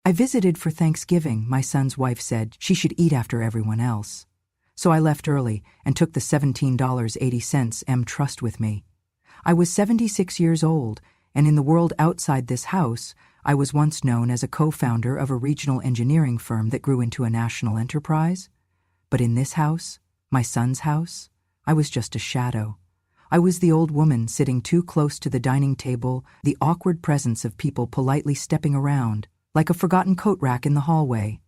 I visited for Thanksgiving. My son's wife said she should eat after everyone else. So I left early and took the $17.80 trust with me. I was 76 years old, and in the world outside this house, I was once known as a co-founder of a regional engineering firm that grew into a national enterprise. But in this house, my son's house, I was just a shadow. I was the old woman sitting too close to the dining table, the awkward presence of people politely stepping around, like a forgotten coat rack in the hallway.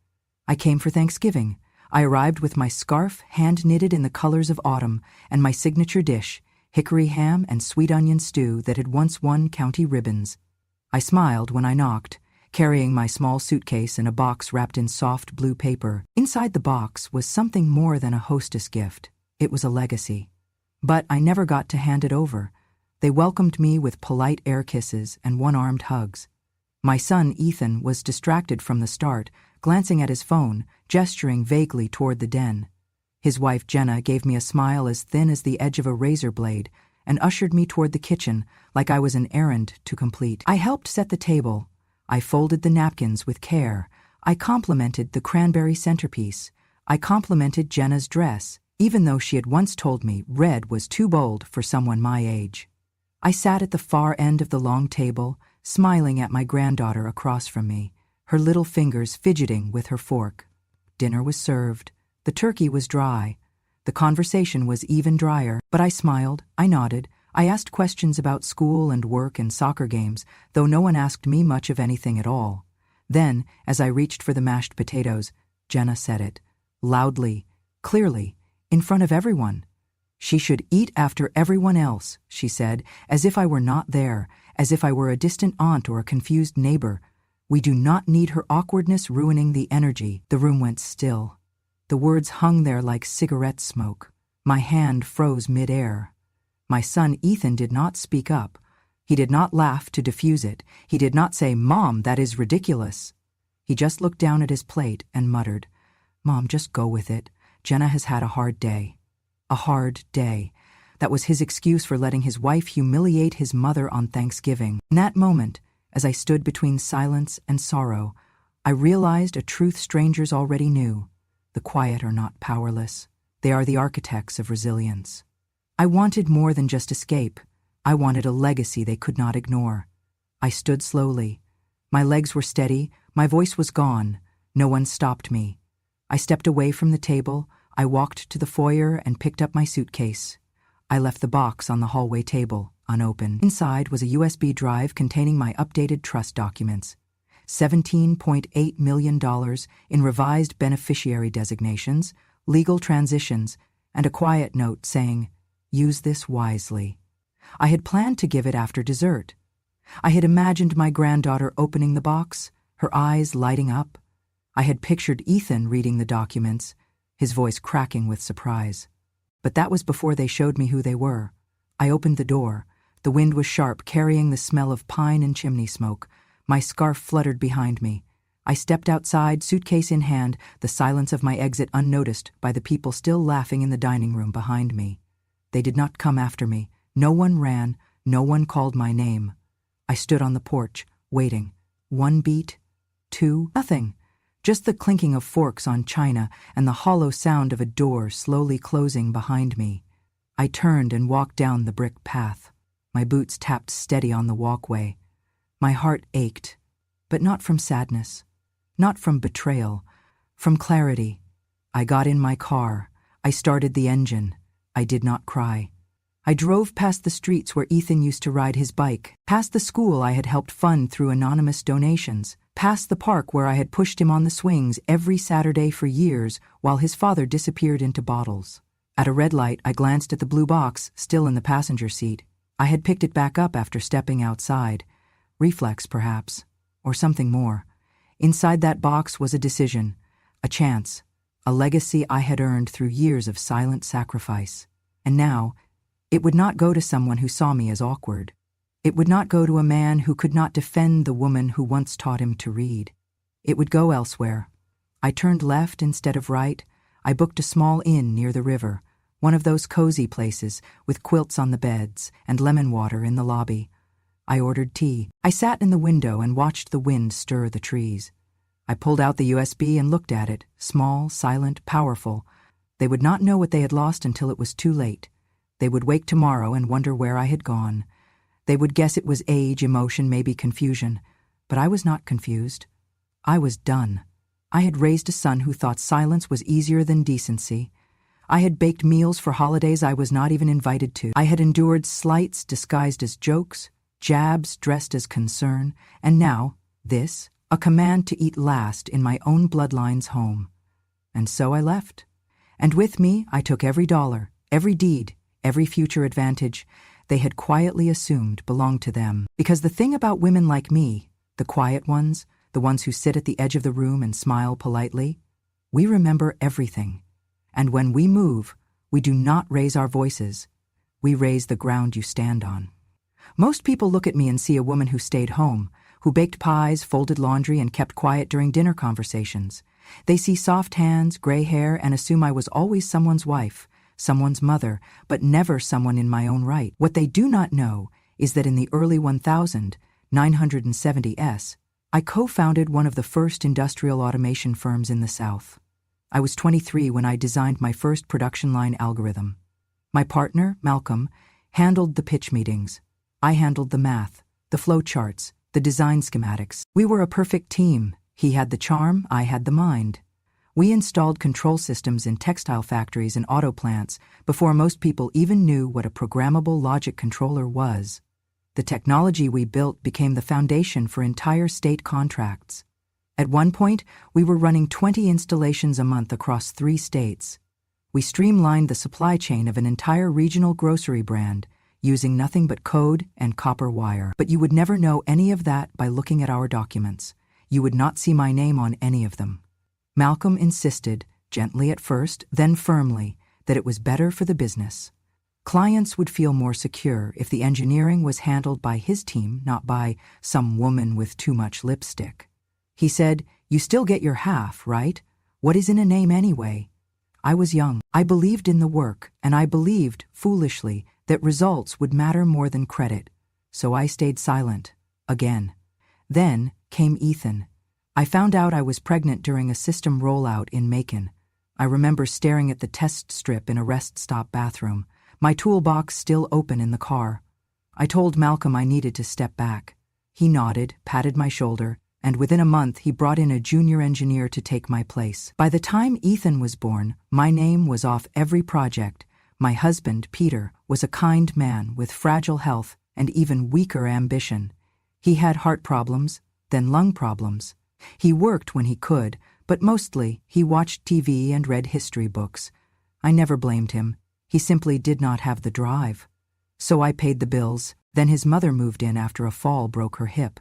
I came for Thanksgiving. I arrived with my scarf hand-knitted in the colors of autumn and my signature dish, hickory ham and sweet onion stew that had once won county ribbons. I smiled when I knocked, carrying my small suitcase and a box wrapped in soft blue paper. Inside the box was something more than a hostess gift. It was a legacy. But I never got to hand it over. They welcomed me with polite air kisses and one-armed hugs. My son, Ethan, was distracted from the start, glancing at his phone, gesturing vaguely toward the den. His wife, Jenna, gave me a smile as thin as the edge of a razor blade and ushered me toward the kitchen like I was an errand to complete. I helped set the table. I folded the napkins with care. I complimented the cranberry centerpiece. I complimented Jenna's dress, even though she had once told me red was too bold for someone my age. I sat at the far end of the long table, smiling at my granddaughter across from me, her little fingers fidgeting with her fork. Dinner was served. The turkey was dry. The conversation was even drier, but I smiled, I nodded, I asked questions about school and work and soccer games, though no one asked me much of anything at all. Then, as I reached for the mashed potatoes, Jenna said it, loudly, clearly, in front of everyone. She should eat after everyone else, she said, as if I were not there, as if I were a distant aunt or a confused neighbor. We do not need her awkwardness ruining the energy. The room went still. The words hung there like cigarette smoke. My hand froze mid-air. My son Ethan did not speak up. He did not laugh to diffuse it. He did not say, "Mom, that is ridiculous." He just looked down at his plate and muttered, "Mom, just go with it. Jenna has had a hard day." A hard day. That was his excuse for letting his wife humiliate his mother on Thanksgiving. In that moment, as I stood between silence and sorrow, I realized a truth strangers already knew. The quiet are not powerless. They are the architects of resilience. I wanted more than just escape. I wanted a legacy they could not ignore. I stood slowly. My legs were steady, my voice was gone. No one stopped me. I stepped away from the table. I walked to the foyer and picked up my suitcase. I left the box on the hallway table, unopened. Inside was a USB drive containing my updated trust documents. $17.8 million in revised beneficiary designations, legal transitions, and a quiet note saying, "Use this wisely." I had planned to give it after dessert. I had imagined my granddaughter opening the box, her eyes lighting up. I had pictured Ethan reading the documents, his voice cracking with surprise. But that was before they showed me who they were. I opened the door. The wind was sharp, carrying the smell of pine and chimney smoke. My scarf fluttered behind me. I stepped outside, suitcase in hand, the silence of my exit unnoticed by the people still laughing in the dining room behind me. They did not come after me. No one ran. No one called my name. I stood on the porch, waiting. 1 beat, 2, nothing. Just the clinking of forks on china and the hollow sound of a door slowly closing behind me. I turned and walked down the brick path. My boots tapped steady on the walkway. My heart ached, but not from sadness, not from betrayal, from clarity. I got in my car. I started the engine. I did not cry. I drove past the streets where Ethan used to ride his bike, past the school I had helped fund through anonymous donations, past the park where I had pushed him on the swings every Saturday for years while his father disappeared into bottles. At a red light, I glanced at the blue box, still in the passenger seat. I had picked it back up after stepping outside. Reflex, perhaps, or something more. Inside that box was a decision, a chance, a legacy I had earned through years of silent sacrifice. And now, it would not go to someone who saw me as awkward. It would not go to a man who could not defend the woman who once taught him to read. It would go elsewhere. I turned left instead of right. I booked a small inn near the river, one of those cozy places with quilts on the beds and lemon water in the lobby. I ordered tea. I sat in the window and watched the wind stir the trees. I pulled out the USB and looked at it, small, silent, powerful. They would not know what they had lost until it was too late. They would wake tomorrow and wonder where I had gone. They would guess it was age, emotion, maybe confusion. But I was not confused. I was done. I had raised a son who thought silence was easier than decency. I had baked meals for holidays I was not even invited to. I had endured slights disguised as jokes, jabs dressed as concern, and now, this, a command to eat last in my own bloodline's home. And so I left. And with me, I took every dollar, every deed, every future advantage they had quietly assumed belonged to them. Because the thing about women like me, the quiet ones, the ones who sit at the edge of the room and smile politely, we remember everything. And when we move, we do not raise our voices. We raise the ground you stand on. Most people look at me and see a woman who stayed home, who baked pies, folded laundry, and kept quiet during dinner conversations. They see soft hands, gray hair, and assume I was always someone's wife, someone's mother, but never someone in my own right. What they do not know is that in the early 1970s, I co-founded one of the first industrial automation firms in the South. I was 23 when I designed my first production line algorithm. My partner, Malcolm, handled the pitch meetings. I handled the math, the flow charts, the design schematics. We were a perfect team. He had the charm, I had the mind. We installed control systems in textile factories and auto plants before most people even knew what a programmable logic controller was. The technology we built became the foundation for entire state contracts. At one point, we were running 20 installations a month across 3 states. We streamlined the supply chain of an entire regional grocery brand, using nothing but code and copper wire. But you would never know any of that by looking at our documents. You would not see my name on any of them. Malcolm insisted, gently at first, then firmly, that it was better for the business. Clients would feel more secure if the engineering was handled by his team, not by some woman with too much lipstick. He said, "You still get your half, right? What is in a name anyway?" I was young. I believed in the work, and I believed, foolishly, that results would matter more than credit. So I stayed silent. Again. Then came Ethan. I found out I was pregnant during a system rollout in Macon. I remember staring at the test strip in a rest stop bathroom, my toolbox still open in the car. I told Malcolm I needed to step back. He nodded, patted my shoulder, and within a month he brought in a junior engineer to take my place. By the time Ethan was born, my name was off every project. My husband, Peter, was a kind man with fragile health and even weaker ambition. He had heart problems, then lung problems. He worked when he could, but mostly he watched TV and read history books. I never blamed him. He simply did not have the drive. So I paid the bills. Then his mother moved in after a fall broke her hip.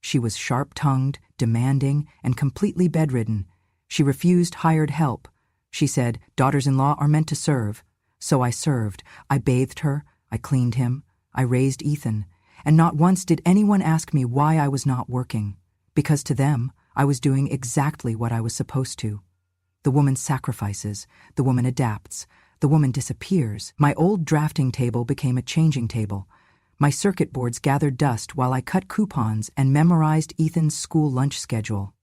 She was sharp-tongued, demanding, and completely bedridden. She refused hired help. She said, "Daughters-in-law are meant to serve." So I served. I bathed her. I cleaned him. I raised Ethan. And not once did anyone ask me why I was not working. Because to them, I was doing exactly what I was supposed to. The woman sacrifices. The woman adapts. The woman disappears. My old drafting table became a changing table. My circuit boards gathered dust while I cut coupons and memorized Ethan's school lunch schedule.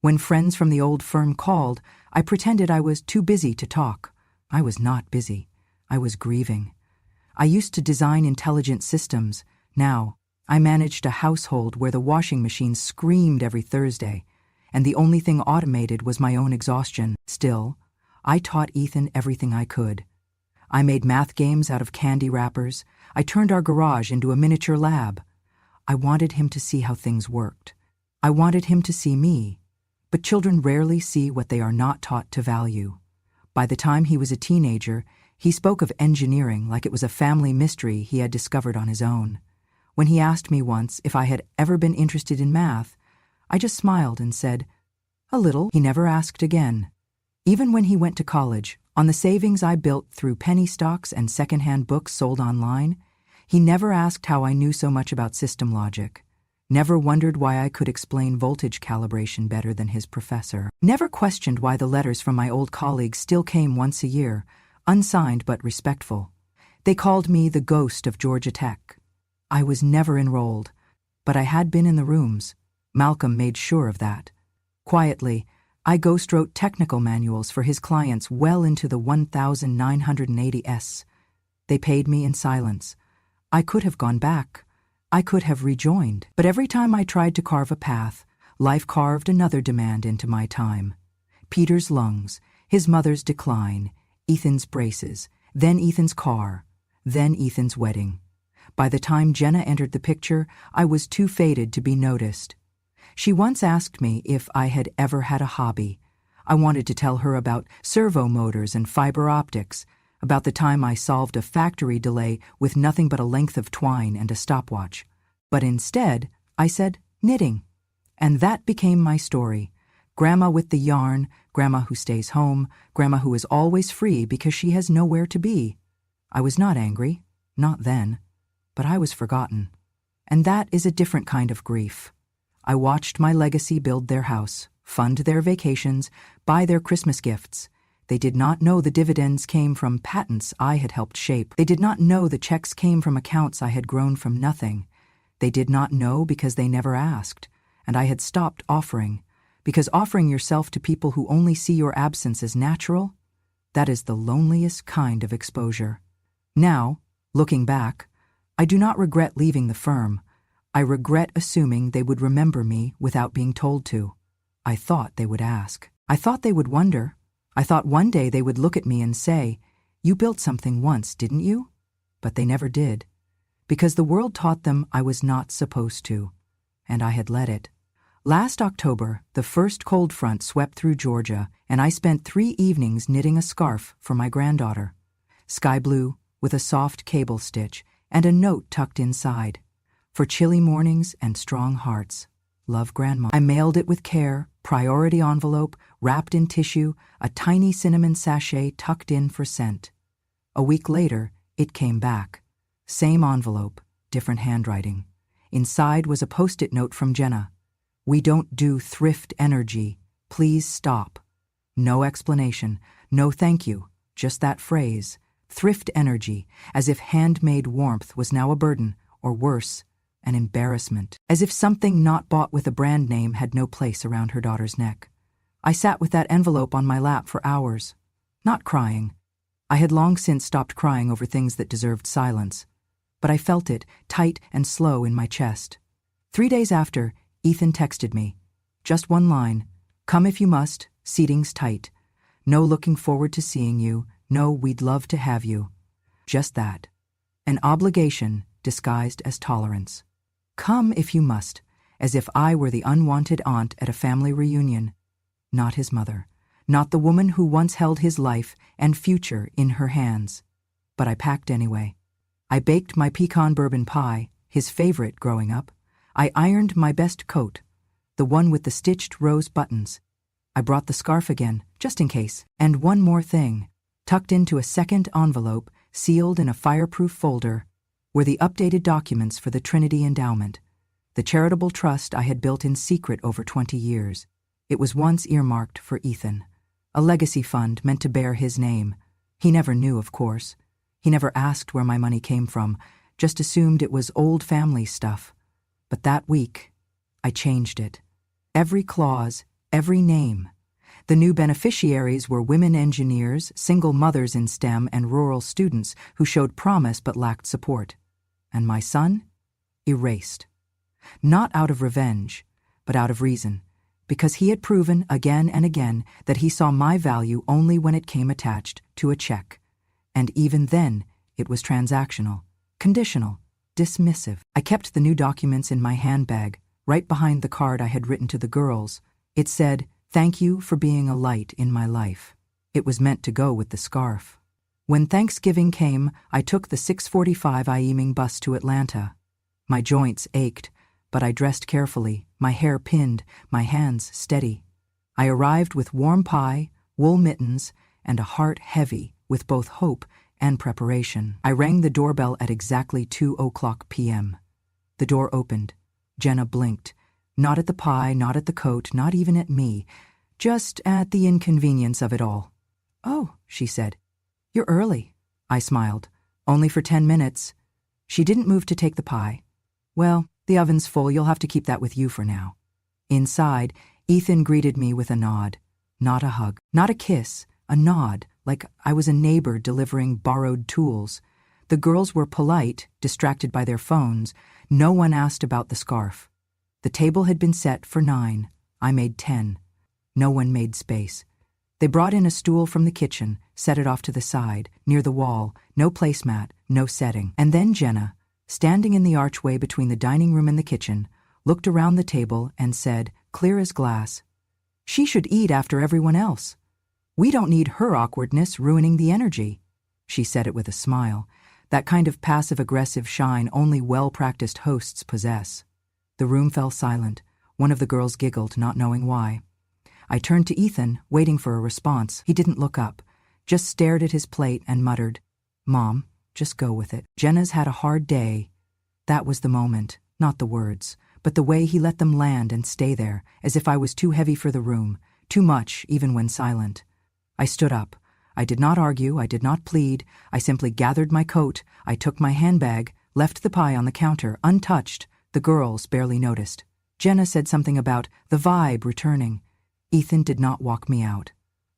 When friends from the old firm called, I pretended I was too busy to talk. I was not busy. I was grieving. I used to design intelligent systems. Now, I managed a household where the washing machine screamed every Thursday, and the only thing automated was my own exhaustion. Still, I taught Ethan everything I could. I made math games out of candy wrappers. I turned our garage into a miniature lab. I wanted him to see how things worked. I wanted him to see me. But children rarely see what they are not taught to value. By the time he was a teenager, he spoke of engineering like it was a family mystery he had discovered on his own. When he asked me once if I had ever been interested in math, I just smiled and said, "A little." He never asked again. Even when he went to college, on the savings I built through penny stocks and secondhand books sold online, he never asked how I knew so much about system logic, never wondered why I could explain voltage calibration better than his professor, never questioned why the letters from my old colleagues still came once a year, unsigned but respectful. They called me the ghost of Georgia Tech. I was never enrolled, but I had been in the rooms. Malcolm made sure of that. Quietly, I ghost-wrote technical manuals for his clients well into the 1980s. They paid me in silence. I could have gone back. I could have rejoined. But every time I tried to carve a path, life carved another demand into my time. Peter's lungs, his mother's decline, Ethan's braces, then Ethan's car, then Ethan's wedding. By the time Jenna entered the picture, I was too faded to be noticed. She once asked me if I had ever had a hobby. I wanted to tell her about servo motors and fiber optics, about the time I solved a factory delay with nothing but a length of twine and a stopwatch. But instead, I said knitting. And that became my story. Grandma with the yarn, Grandma who stays home, Grandma who is always free because she has nowhere to be. I was not angry, not then, but I was forgotten. And that is a different kind of grief. I watched my legacy build their house, fund their vacations, buy their Christmas gifts. They did not know the dividends came from patents I had helped shape. They did not know the checks came from accounts I had grown from nothing. They did not know because they never asked, and I had stopped offering. Because offering yourself to people who only see your absence as natural, that is the loneliest kind of exposure. Now, looking back, I do not regret leaving the firm. I regret assuming they would remember me without being told to. I thought they would ask. I thought they would wonder. I thought one day they would look at me and say, "You built something once, didn't you?" But they never did. Because the world taught them I was not supposed to, and I had let it. Last October, the first cold front swept through Georgia, and I spent 3 evenings knitting a scarf for my granddaughter. Sky blue, with a soft cable stitch, and a note tucked inside. For chilly mornings and strong hearts. Love, Grandma. I mailed it with care, priority envelope, wrapped in tissue, a tiny cinnamon sachet tucked in for scent. A week later, it came back. Same envelope, different handwriting. Inside was a post-it note from Jenna. "We don't do thrift energy. Please stop." No explanation, no thank you, just that phrase. Thrift energy, as if handmade warmth was now a burden, or worse, an embarrassment. As if something not bought with a brand name had no place around her daughter's neck. I sat with that envelope on my lap for hours, not crying. I had long since stopped crying over things that deserved silence. But I felt it, tight and slow in my chest. 3 days after, Ethan texted me. Just one line. "Come if you must, seating's tight. No looking forward to seeing you, no we'd love to have you." Just that. An obligation disguised as tolerance. Come if you must, as if I were the unwanted aunt at a family reunion. Not his mother, not the woman who once held his life and future in her hands. But I packed anyway. I baked my pecan bourbon pie, his favorite growing up. I ironed my best coat, the one with the stitched rose buttons. I brought the scarf again, just in case. And one more thing. Tucked into a second envelope, sealed in a fireproof folder, were the updated documents for the Trinity Endowment, the charitable trust I had built in secret over 20 years. It was once earmarked for Ethan, a legacy fund meant to bear his name. He never knew, of course. He never asked where my money came from, just assumed it was old family stuff. But that week, I changed it. Every clause, every name. The new beneficiaries were women engineers, single mothers in STEM, and rural students who showed promise but lacked support. And my son? Erased. Not out of revenge, but out of reason, because he had proven again and again that he saw my value only when it came attached to a check. And even then, it was transactional, conditional, dismissive. I kept the new documents in my handbag, right behind the card I had written to the girls. It said, "Thank you for being a light in my life." It was meant to go with the scarf. When Thanksgiving came, I took the 6:45 IEMing bus to Atlanta. My joints ached, but I dressed carefully, my hair pinned, my hands steady. I arrived with warm pie, wool mittens, and a heart heavy with both hope and preparation. I rang the doorbell at exactly 2:00 p.m. The door opened. Jenna blinked. Not at the pie, not at the coat, not even at me, just at the inconvenience of it all. "Oh," she said. "You're early." I smiled. "Only for 10 minutes. She didn't move to take the pie. "Well, the oven's full, you'll have to keep that with you for now." Inside, Ethan greeted me with a nod. Not a hug, not a kiss, a nod, like I was a neighbor delivering borrowed tools. The girls were polite, distracted by their phones. No one asked about the scarf. The table had been set for 9. I made 10. No one made space. They brought in a stool from the kitchen, set it off to the side, near the wall, no placemat, no setting. And then Jenna, standing in the archway between the dining room and the kitchen, looked around the table and said, clear as glass, "She should eat after everyone else. We don't need her awkwardness ruining the energy." She said it with a smile, that kind of passive-aggressive shine only well-practiced hosts possess. The room fell silent. One of the girls giggled, not knowing why. I turned to Ethan, waiting for a response. He didn't look up, just stared at his plate and muttered, "Mom, just go with it. Jenna's had a hard day." That was the moment, not the words, but the way he let them land and stay there, as if I was too heavy for the room, too much even when silent. I stood up. I did not argue, I did not plead. I simply gathered my coat, I took my handbag, left the pie on the counter, untouched. The girls barely noticed. Jenna said something about the vibe returning. Ethan did not walk me out.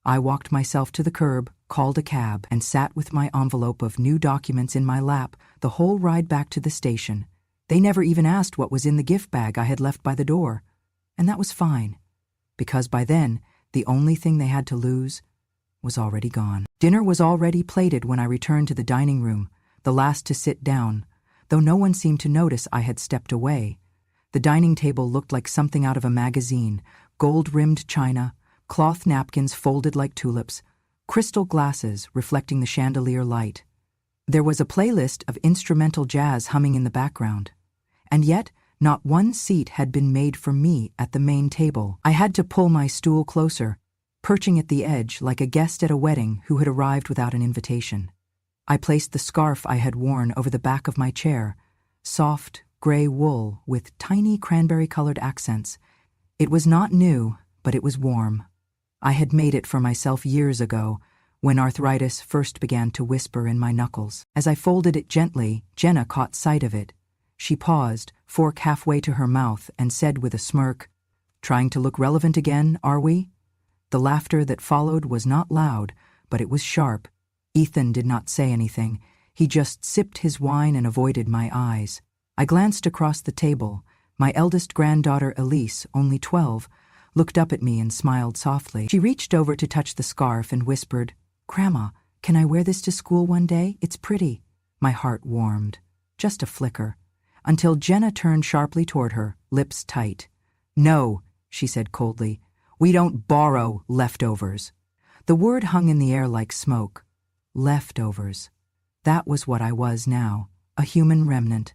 I walked myself to the curb, called a cab, and sat with my envelope of new documents in my lap the whole ride back to the station. They never even asked what was in the gift bag I had left by the door. And that was fine, because by then, the only thing they had to lose was already gone. Dinner was already plated when I returned to the dining room, the last to sit down, though no one seemed to notice I had stepped away. The dining table looked like something out of a magazine, gold-rimmed china, cloth napkins folded like tulips, crystal glasses reflecting the chandelier light. There was a playlist of instrumental jazz humming in the background. And yet, not one seat had been made for me at the main table. I had to pull my stool closer, perching at the edge like a guest at a wedding who had arrived without an invitation. I placed the scarf I had worn over the back of my chair, soft, gray wool with tiny cranberry-colored accents. It was not new, but it was warm. I had made it for myself years ago, when arthritis first began to whisper in my knuckles. As I folded it gently, Jenna caught sight of it. She paused, fork halfway to her mouth, and said with a smirk, "Trying to look relevant again, are we?" The laughter that followed was not loud, but it was sharp. Ethan did not say anything. He just sipped his wine and avoided my eyes. I glanced across the table. My eldest granddaughter, Elise, only 12, looked up at me and smiled softly. She reached over to touch the scarf and whispered, "Grandma, can I wear this to school one day? It's pretty." My heart warmed. Just a flicker. Until Jenna turned sharply toward her, lips tight. "No," she said coldly. "We don't borrow leftovers." The word hung in the air like smoke. Leftovers. That was what I was now, a human remnant,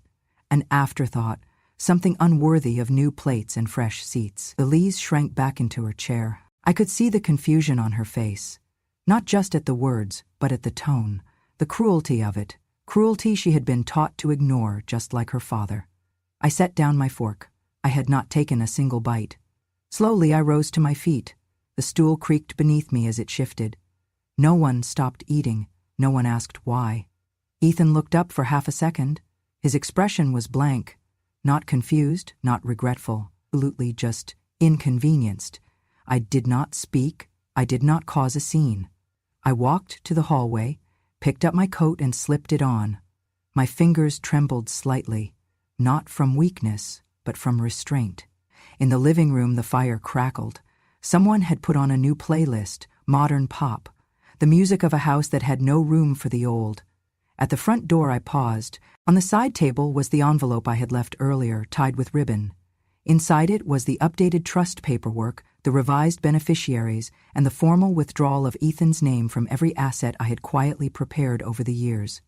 an afterthought, something unworthy of new plates and fresh seats. Elise shrank back into her chair. I could see the confusion on her face, not just at the words, but at the tone, the cruelty of it, cruelty she had been taught to ignore just like her father. I set down my fork. I had not taken a single bite. Slowly I rose to my feet. The stool creaked beneath me as it shifted. No one stopped eating. No one asked why. Ethan looked up for half a second. His expression was blank, not confused, not regretful, absolutely just inconvenienced. I did not speak. I did not cause a scene. I walked to the hallway, picked up my coat and slipped it on. My fingers trembled slightly, not from weakness, but from restraint. In the living room, the fire crackled. Someone had put on a new playlist, modern pop, the music of a house that had no room for the old. At the front door, I paused. On the side table was the envelope I had left earlier, tied with ribbon. Inside it was the updated trust paperwork, the revised beneficiaries, and the formal withdrawal of Ethan's name from every asset I had quietly prepared over the years.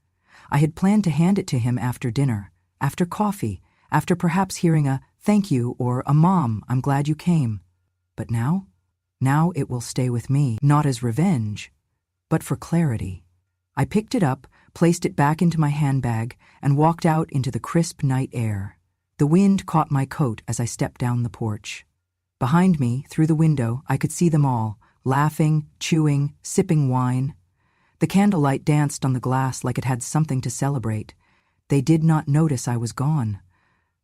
I had planned to hand it to him after dinner, after coffee, after perhaps hearing a "thank you" or a "Mom, I'm glad you came." But now? Now it will stay with me, not as revenge, but for clarity. I picked it up, placed it back into my handbag, and walked out into the crisp night air. The wind caught my coat as I stepped down the porch. Behind me, through the window, I could see them all, laughing, chewing, sipping wine. The candlelight danced on the glass like it had something to celebrate. They did not notice I was gone.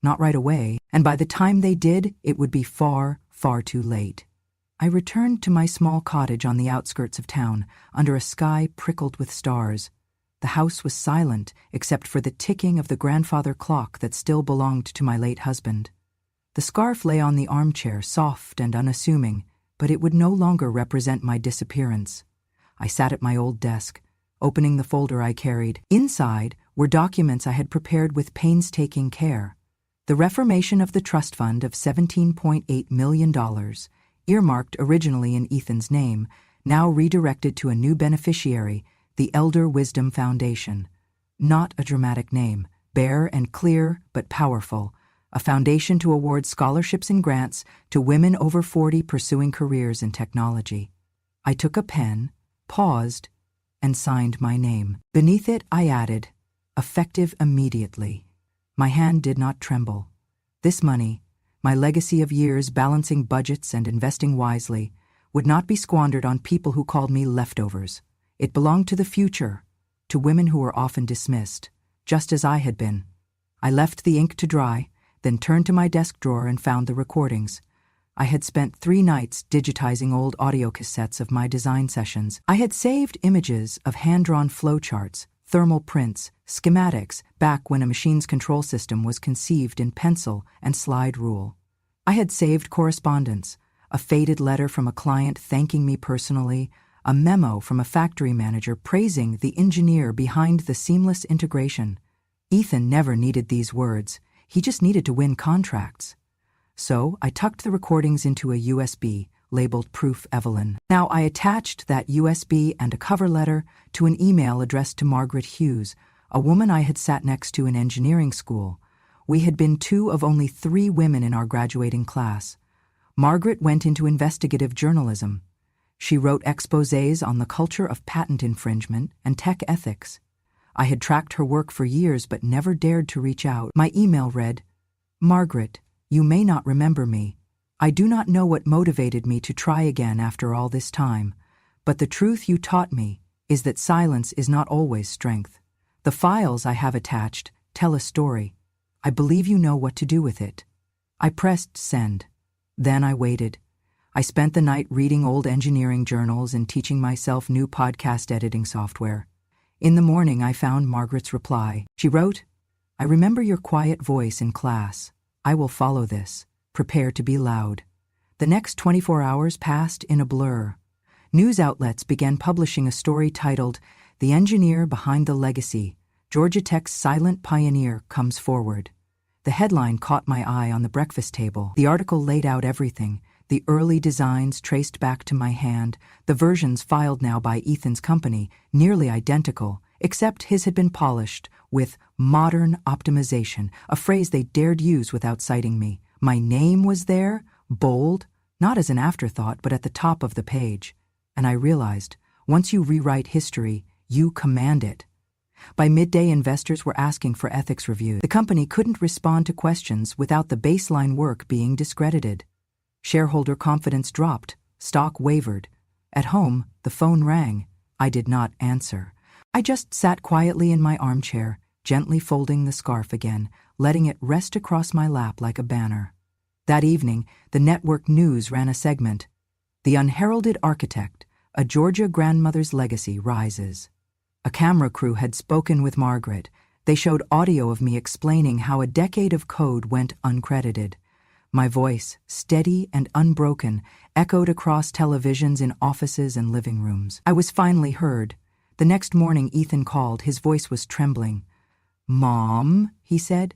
Not right away, and by the time they did, it would be far, far too late. I returned to my small cottage on the outskirts of town, under a sky prickled with stars. The house was silent except for the ticking of the grandfather clock that still belonged to my late husband. The scarf lay on the armchair, soft and unassuming, but it would no longer represent my disappearance. I sat at my old desk, opening the folder I carried. Inside were documents I had prepared with painstaking care. The reformation of the trust fund of $17.8 million, earmarked originally in Ethan's name, now redirected to a new beneficiary, the Elder Wisdom Foundation. Not a dramatic name, bare and clear but powerful, a foundation to award scholarships and grants to women over 40 pursuing careers in technology. I took a pen, paused, and signed my name. Beneath it I added, effective immediately. My hand did not tremble. This money, my legacy of years balancing budgets and investing wisely, would not be squandered on people who called me leftovers. It belonged to the future, to women who were often dismissed, just as I had been. I left the ink to dry, then turned to my desk drawer and found the recordings. I had spent 3 nights digitizing old audio cassettes of my design sessions. I had saved images of hand-drawn flowcharts, thermal prints, schematics, back when a machine's control system was conceived in pencil and slide rule. I had saved correspondence, a faded letter from a client thanking me personally, a memo from a factory manager praising the engineer behind the seamless integration. Ethan never needed these words. He just needed to win contracts. So I tucked the recordings into a USB, labeled Proof Evelyn. Now I attached that USB and a cover letter to an email addressed to Margaret Hughes, a woman I had sat next to in engineering school. We had been 2 of only 3 women in our graduating class. Margaret went into investigative journalism. She wrote exposés on the culture of patent infringement and tech ethics. I had tracked her work for years but never dared to reach out. My email read, "Margaret, you may not remember me. I do not know what motivated me to try again after all this time, but the truth you taught me is that silence is not always strength. The files I have attached tell a story. I believe you know what to do with it." I pressed send. Then I waited. I spent the night reading old engineering journals and teaching myself new podcast editing software. In the morning, I found Margaret's reply. She wrote, "I remember your quiet voice in class. I will follow this. Prepare to be loud." The next 24 hours passed in a blur. News outlets began publishing a story titled, "The Engineer Behind the Legacy, Georgia Tech's Silent Pioneer Comes Forward." The headline caught my eye on the breakfast table. The article laid out everything. The early designs traced back to my hand, the versions filed now by Ethan's company, nearly identical, except his had been polished with modern optimization, a phrase they dared use without citing me. My name was there, bold, not as an afterthought, but at the top of the page. And I realized, once you rewrite history, you command it. By midday, investors were asking for ethics reviews. The company couldn't respond to questions without the baseline work being discredited. Shareholder confidence dropped, stock wavered. At home, the phone rang. I did not answer. I just sat quietly in my armchair, gently folding the scarf again, letting it rest across my lap like a banner. That evening, the network news ran a segment. "The Unheralded Architect, a Georgia Grandmother's Legacy Rises." A camera crew had spoken with Margaret. They showed audio of me explaining how a decade of code went uncredited. My voice, steady and unbroken, echoed across televisions in offices and living rooms. I was finally heard. The next morning, Ethan called. His voice was trembling. "Mom," he said.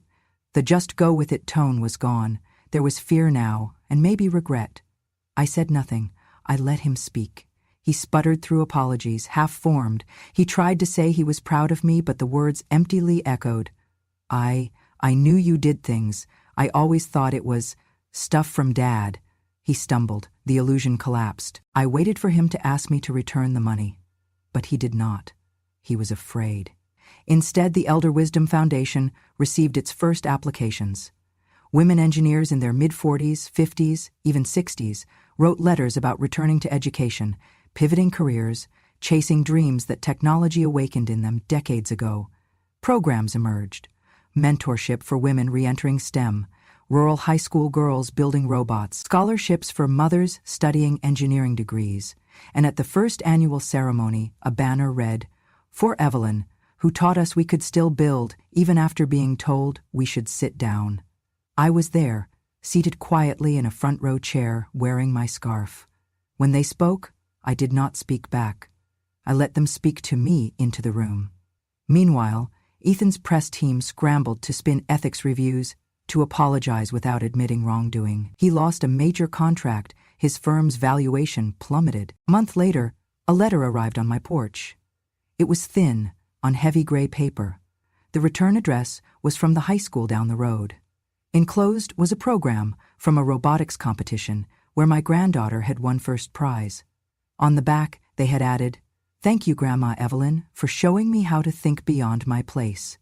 The just-go-with-it tone was gone. There was fear now, and maybe regret. I said nothing. I let him speak. He sputtered through apologies, half-formed. He tried to say he was proud of me, but the words emptily echoed. I knew you did things. I always thought it was stuff from Dad." He stumbled. The illusion collapsed. I waited for him to ask me to return the money. But he did not. He was afraid. Instead, the Elder Wisdom Foundation received its first applications. Women engineers in their mid-40s, 50s, even 60s wrote letters about returning to education, pivoting careers, chasing dreams that technology awakened in them decades ago. Programs emerged. Mentorship for women re-entering STEM, rural high school girls building robots, scholarships for mothers studying engineering degrees, and at the first annual ceremony, a banner read, "For Evelyn, who taught us we could still build even after being told we should sit down." I was there, seated quietly in a front row chair, wearing my scarf. When they spoke, I did not speak back. I let them speak to me into the room. Meanwhile, Ethan's press team scrambled to spin ethics reviews, to apologize without admitting wrongdoing. He lost a major contract, his firm's valuation plummeted. A month later, a letter arrived on my porch. It was thin, on heavy gray paper. The return address was from the high school down the road. Enclosed was a program from a robotics competition where my granddaughter had won first prize. On the back, they had added, "Thank you, Grandma Evelyn, for showing me how to think beyond my place."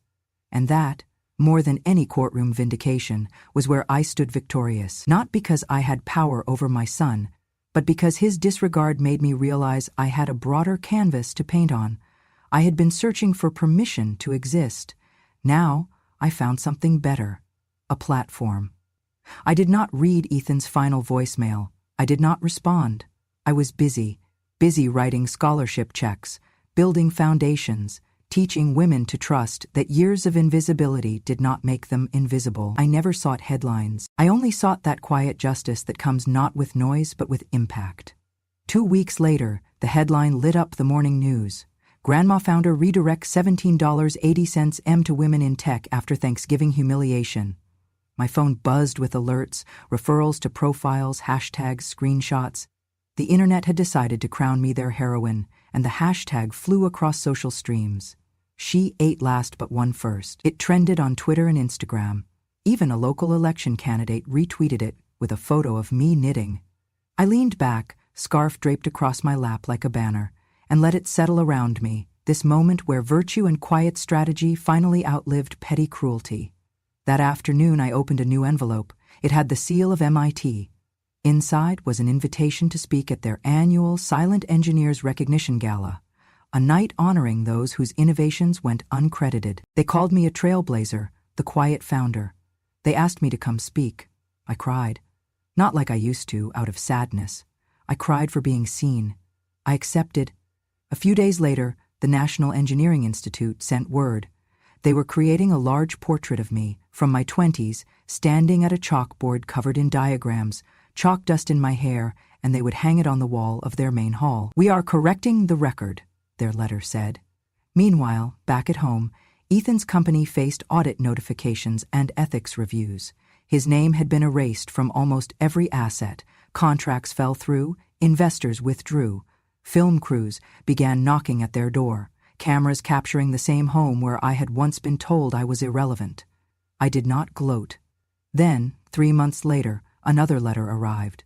And that, more than any courtroom vindication, was where I stood victorious, not because I had power over my son, but because his disregard made me realize I had a broader canvas to paint on. I had been searching for permission to exist. Now, I found something better, a platform. I did not read Ethan's final voicemail. I did not respond. I was busy writing scholarship checks, building foundations, teaching women to trust that years of invisibility did not make them invisible. I never sought headlines. I only sought that quiet justice that comes not with noise but with impact. 2 weeks later, the headline lit up the morning news. Grandma founder redirects $17.80 M to women in tech after Thanksgiving humiliation. My phone buzzed with alerts, referrals to profiles, hashtags, screenshots. The internet had decided to crown me their heroine, and the hashtag flew across social streams. She ate last but won first. It trended on Twitter and Instagram. Even a local election candidate retweeted it with a photo of me knitting. I leaned back, scarf draped across my lap like a banner, and let it settle around me, this moment where virtue and quiet strategy finally outlived petty cruelty. That afternoon I opened a new envelope. It had the seal of MIT. Inside was an invitation to speak at their annual Silent Engineers Recognition Gala, a night honoring those whose innovations went uncredited. They called me a trailblazer, the quiet founder. They asked me to come speak. I cried. Not like I used to, out of sadness. I cried for being seen. I accepted. A few days later, the National Engineering Institute sent word. They were creating a large portrait of me, from my 20s, standing at a chalkboard covered in diagrams, chalk dust in my hair, and they would hang it on the wall of their main hall. "We are correcting the record," their letter said. Meanwhile, back at home, Ethan's company faced audit notifications and ethics reviews. His name had been erased from almost every asset. Contracts fell through, investors withdrew. Film crews began knocking at their door, cameras capturing the same home where I had once been told I was irrelevant. I did not gloat. Then, 3 months later, another letter arrived.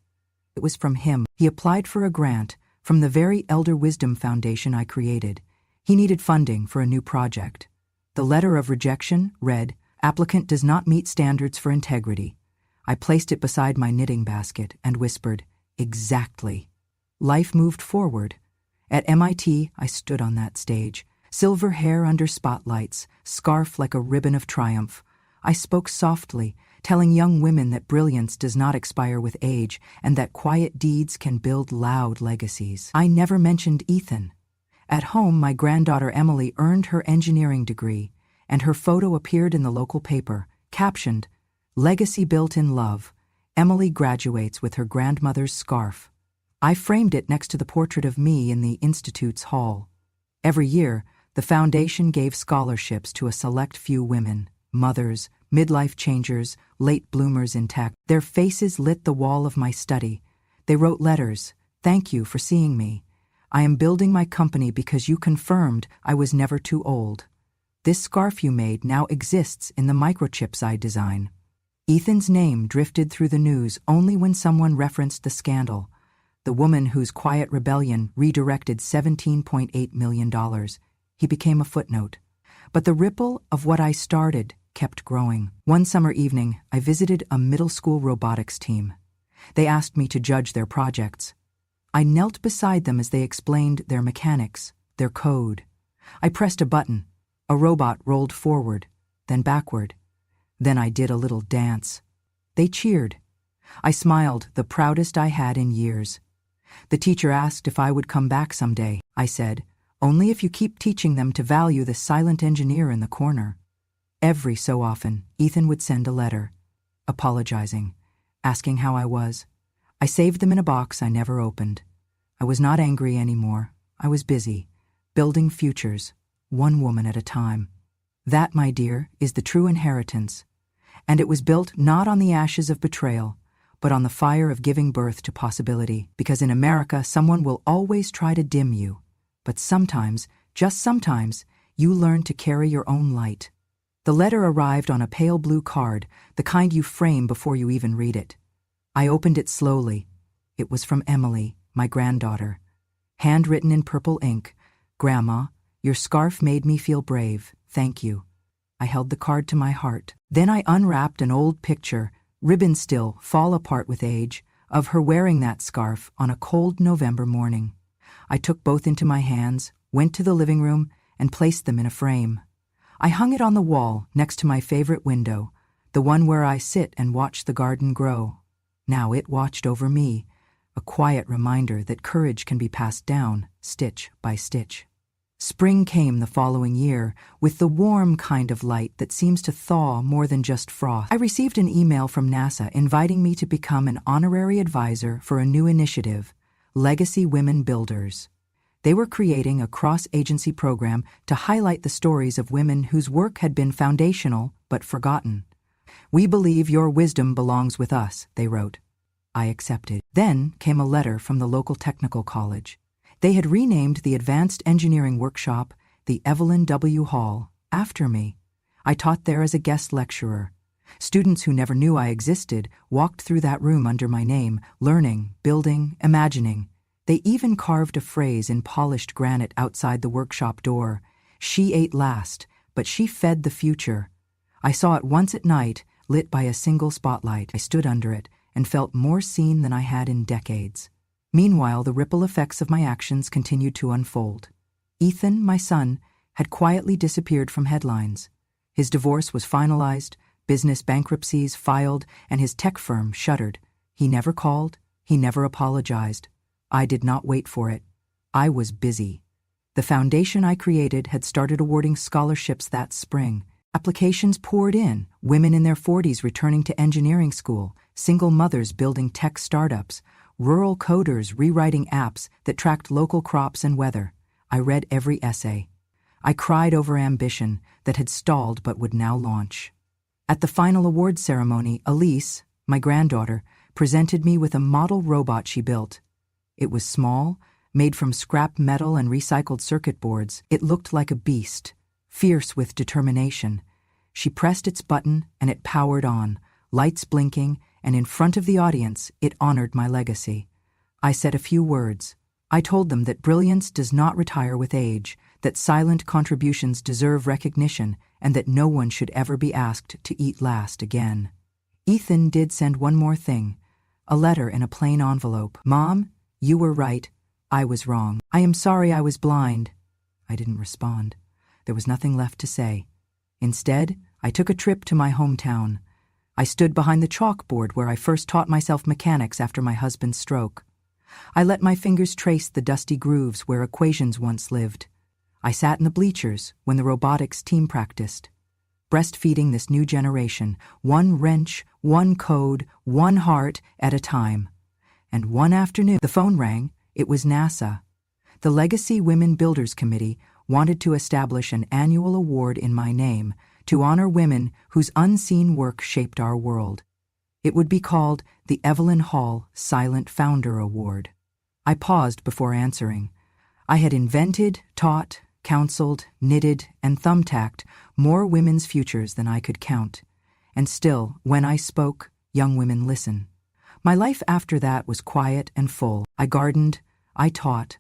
It was from him. He applied for a grant from the very Elder Wisdom Foundation I created. He needed funding for a new project. The letter of rejection read, "Applicant does not meet standards for integrity." I placed it beside my knitting basket and whispered, "Exactly." Life moved forward. At MIT, I stood on that stage, silver hair under spotlights, scarf like a ribbon of triumph. I spoke softly, telling young women that brilliance does not expire with age and that quiet deeds can build loud legacies. I never mentioned Ethan. At home, my granddaughter Emily earned her engineering degree, and her photo appeared in the local paper, captioned, "Legacy built in love. Emily graduates with her grandmother's scarf." I framed it next to the portrait of me in the Institute's hall. Every year, the foundation gave scholarships to a select few women, mothers, midlife changers, late bloomers in tech. Their faces lit the wall of my study. They wrote letters, "Thank you for seeing me. I am building my company because you confirmed I was never too old. This scarf you made now exists in the microchips I design." Ethan's name drifted through the news only when someone referenced the scandal, the woman whose quiet rebellion redirected $17.8 million. He became a footnote. But the ripple of what I started kept growing. One summer evening, I visited a middle school robotics team. They asked me to judge their projects. I knelt beside them as they explained their mechanics, their code. I pressed a button. A robot rolled forward, then backward. Then I did a little dance. They cheered. I smiled, the proudest I had in years. The teacher asked if I would come back someday. I said, only if you keep teaching them to value the silent engineer in the corner. Every so often, Ethan would send a letter, apologizing, asking how I was. I saved them in a box I never opened. I was not angry anymore. I was busy, building futures, one woman at a time. That, my dear, is the true inheritance. And it was built not on the ashes of betrayal, but on the fire of giving birth to possibility. Because in America, someone will always try to dim you. But sometimes, just sometimes, you learn to carry your own light. The letter arrived on a pale blue card, the kind you frame before you even read it. I opened it slowly. It was from Emily, my granddaughter. Handwritten in purple ink, "Grandma, your scarf made me feel brave. Thank you." I held the card to my heart. Then I unwrapped an old picture, ribbon still, fall apart with age, of her wearing that scarf on a cold November morning. I took both into my hands, went to the living room, and placed them in a frame. I hung it on the wall next to my favorite window, the one where I sit and watch the garden grow. Now it watched over me, a quiet reminder that courage can be passed down, stitch by stitch. Spring came the following year, with the warm kind of light that seems to thaw more than just frost. I received an email from NASA inviting me to become an honorary advisor for a new initiative, Legacy Women Builders. They were creating a cross-agency program to highlight the stories of women whose work had been foundational but forgotten. "We believe your wisdom belongs with us," they wrote. I accepted. Then came a letter from the local technical college. They had renamed the Advanced Engineering Workshop the Evelyn W. Hall after me. I taught there as a guest lecturer. Students who never knew I existed walked through that room under my name, learning, building, imagining. They even carved a phrase in polished granite outside the workshop door. "She ate last, but she fed the future." I saw it once at night, lit by a single spotlight. I stood under it and felt more seen than I had in decades. Meanwhile, the ripple effects of my actions continued to unfold. Ethan, my son, had quietly disappeared from headlines. His divorce was finalized, business bankruptcies filed, and his tech firm shuttered. He never called, he never apologized. I did not wait for it. I was busy. The foundation I created had started awarding scholarships that spring. Applications poured in, women in their 40s returning to engineering school, single mothers building tech startups, rural coders rewriting apps that tracked local crops and weather. I read every essay. I cried over ambition that had stalled but would now launch. At the final awards ceremony, Elise, my granddaughter, presented me with a model robot she built. It was small, made from scrap metal and recycled circuit boards. It looked like a beast, fierce with determination. She pressed its button and it powered on, lights blinking, and in front of the audience, it honored my legacy. I said a few words. I told them that brilliance does not retire with age, that silent contributions deserve recognition, and that no one should ever be asked to eat last again. Ethan did send one more thing, a letter in a plain envelope. "Mom, you were right. I was wrong. I am sorry I was blind." I didn't respond. There was nothing left to say. Instead, I took a trip to my hometown. I stood behind the chalkboard where I first taught myself mechanics after my husband's stroke. I let my fingers trace the dusty grooves where equations once lived. I sat in the bleachers when the robotics team practiced, breastfeeding this new generation, one wrench, one code, one heart at a time. And one afternoon, the phone rang. It was NASA. The Legacy Women Builders Committee wanted to establish an annual award in my name to honor women whose unseen work shaped our world. It would be called the Evelyn Hall Silent Founder Award. I paused before answering. I had invented, taught, counseled, knitted, and thumbtacked more women's futures than I could count. And still, when I spoke, young women listened. My life after that was quiet and full. I gardened, I taught.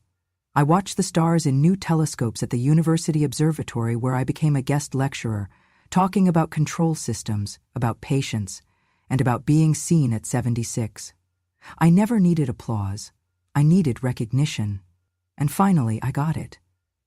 I watched the stars in new telescopes at the University Observatory where I became a guest lecturer, talking about control systems, about patience, and about being seen at 76. I never needed applause. I needed recognition. And finally, I got it.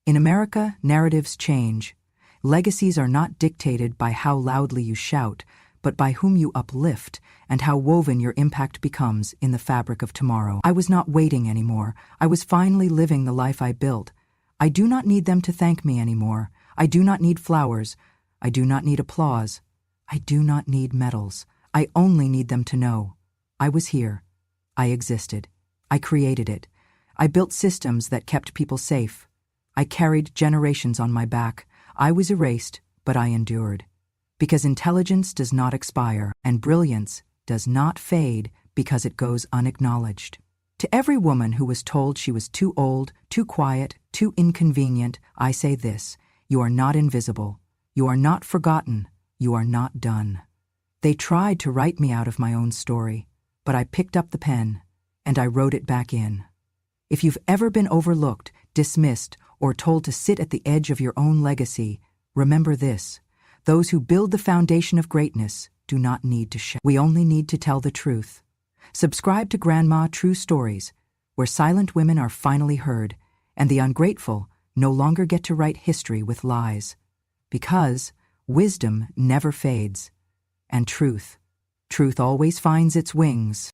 In America, narratives change. Legacies are not dictated by how loudly you shout, but by whom you uplift, and how woven your impact becomes in the fabric of tomorrow. I was not waiting anymore. I was finally living the life I built. I do not need them to thank me anymore. I do not need flowers. I do not need applause. I do not need medals. I only need them to know. I was here. I existed. I created it. I built systems that kept people safe. I carried generations on my back. I was erased, but I endured. Because intelligence does not expire, and brilliance does not fade because it goes unacknowledged. To every woman who was told she was too old, too quiet, too inconvenient, I say this: you are not invisible. You are not forgotten. You are not done. They tried to write me out of my own story, but I picked up the pen, and I wrote it back in. If you've ever been overlooked, dismissed, or told to sit at the edge of your own legacy, remember this: those who build the foundation of greatness do not need to shout. We only need to tell the truth. Subscribe to Grandma True Stories, where silent women are finally heard, and the ungrateful no longer get to write history with lies. Because wisdom never fades, and truth always finds its wings.